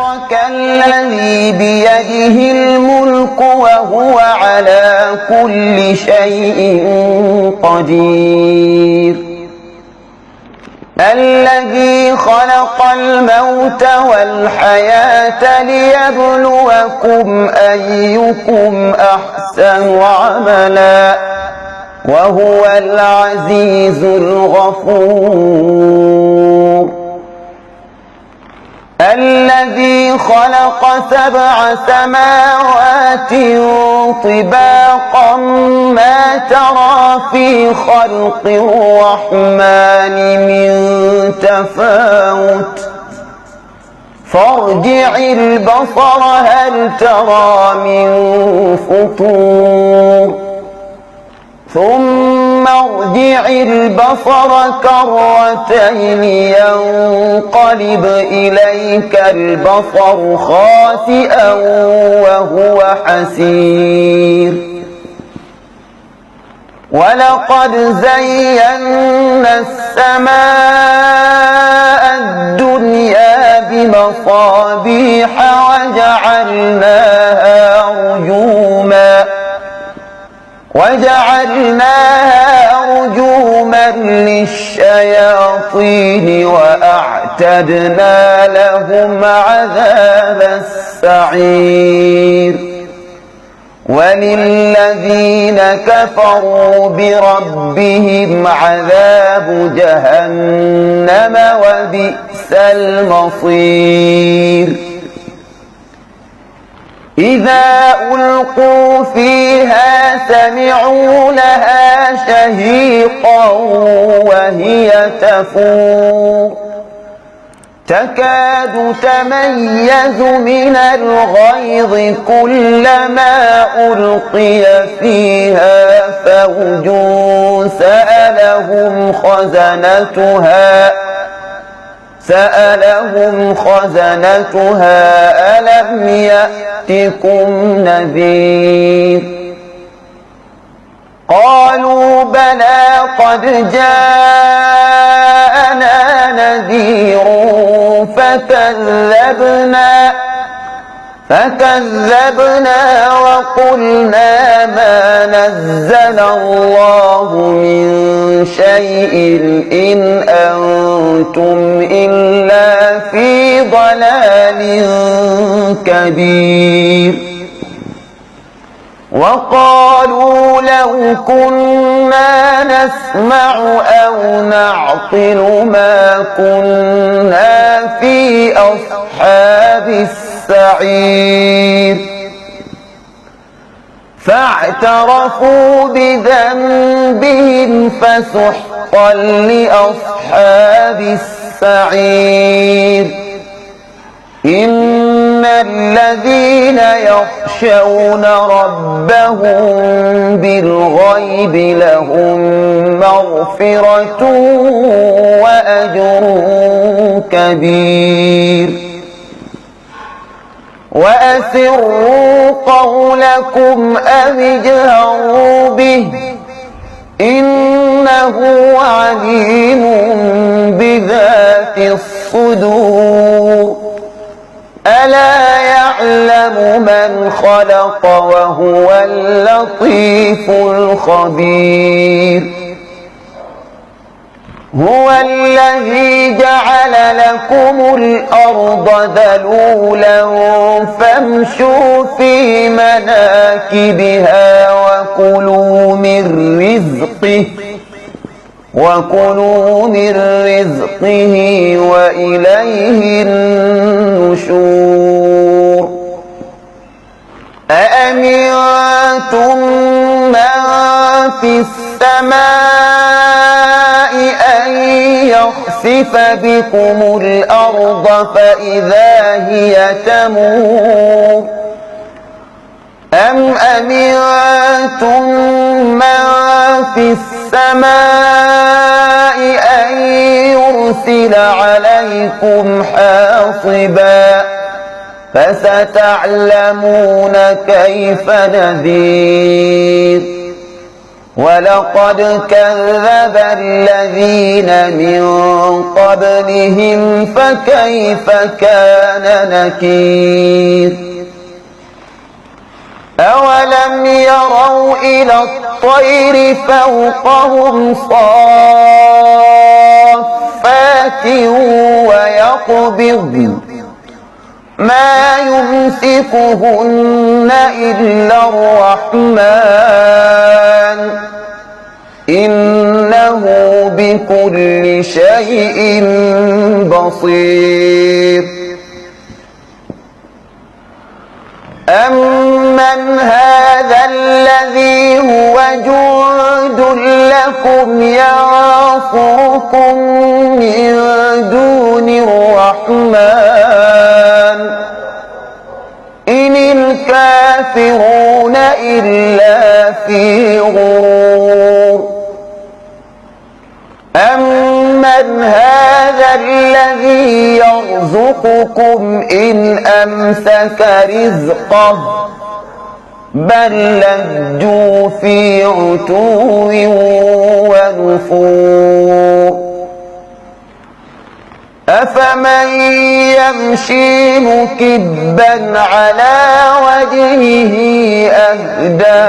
تبارك الذي بيده الملك وهو على كل شيء قدير الذي خلق الموت والحياة ليبلوكم أيكم أحسن عملا وهو العزيز الغفور الذي خلق 7 سماوات طباقا ما ترى في خلق الرحمن من تفاوت فارجع البصر هل ترى من فطور ثم ارجع البصر كرتين ينقلب إليك البصر خاسئا وهو حسير ولقد زينا السماء الدنيا بمصابيح وجعلناها رجوما للشياطين وأعتدنا لهم عذاب السعير وللذين كفروا بربهم عذاب جهنم وبئس المصير إذا ألقوا فيها سمعوا لها شهيقا وهي تفور تكاد تميز من الغيظ كلما ألقي فيها فوج سألهم خزنتها ألم يأتكم نذير قالوا بلى قد جاءنا نذير فكذبنا وقلنا ما نزل الله من شيء إن أنتم إلا في ضلال كبير وقالوا لو كنا نسمع أو نعقل ما كنا في أصحاب السعير فاعترفوا بذنبهم فسحقا لأصحاب السعير إن الذين يخشون ربهم بالغيب لهم مغفرة وأجر كبير وأسروا قولكم أو اجهروا به إنه عليم بذات الصدور ألا يعلم من خلق وهو اللطيف الخبير هو الذي جعل لكم الأرض ذلولا فامشوا في مناكبها وكلوا من رزقه وإليه النشور أأمنتم من في السماء أن يخسف بكم الأرض فإذا هي تمور أم أمنتم من في السماء أن يرسل عليكم حاصبا فستعلمون كيف نذير ولقد كذب الذين من قبلهم فكيف كان نكير أولم يروا إلى الطير فوقهم صافات ويقبضن ما يمسكهن إلا الرحمن إنه بكل شيء بصير أمن هذا الذي هو جند لكم ينصركم من دون الرحمن إن الكافرون إلا في غرور أمن هذا الذي يرزقكم إن أمسك رزقه بل لجوا في عتو ونفور أفمن يمشي مكبا على وجهه أهدى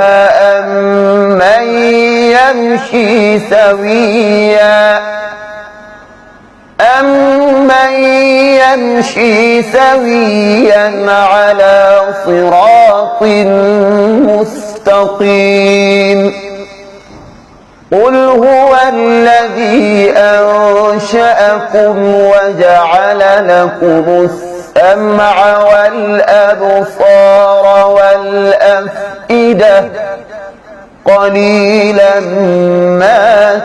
أمن يمشي سويا على صراط مستقيم قل هو الذي أنشأكم وجعل لكم السمع والأبصار والأفئدة قليلا ما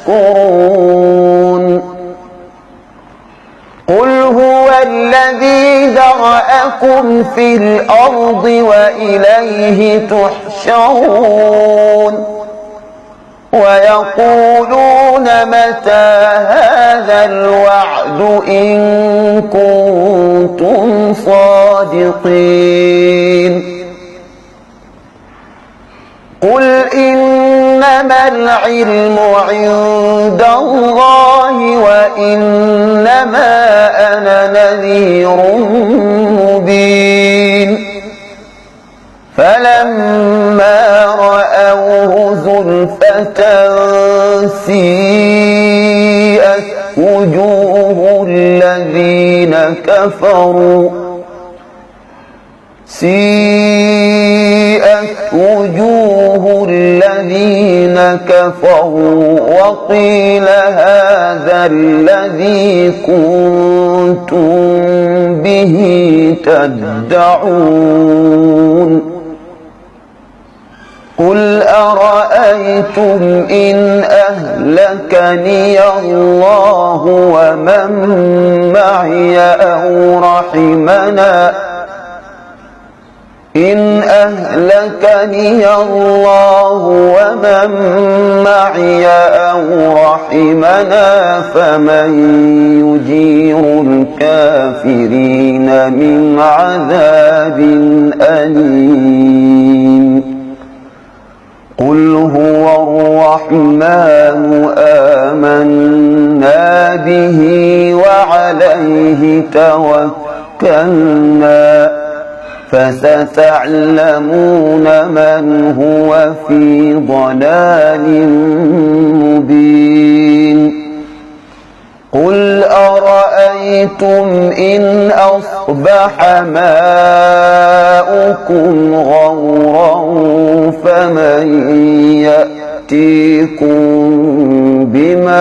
تشكرون قل هو الذي ذرأكم في الأرض وإليه تحشرون ويقولون متى هذا الوعد إن كنتم صادقين قل إنما العلم عند الله وإنما أنا نذير مبين فلما رأوه زلفة سيئت وجوه الذين كفروا وقيل هذا الذي كنتم به تدعون قل أرأيتم إن أهلكني الله ومن معي أو رحمنا إن أهلكني الله ومن معي أو رحمنا فمن يجير الكافرين من عذاب أليم قل هو الرحمن آمنا به وعليه توكلنا فستعلمون من هو في ضلال مبين قل أرأيتم إن أصبح ماؤكم غورا فمن يأتيكم بماء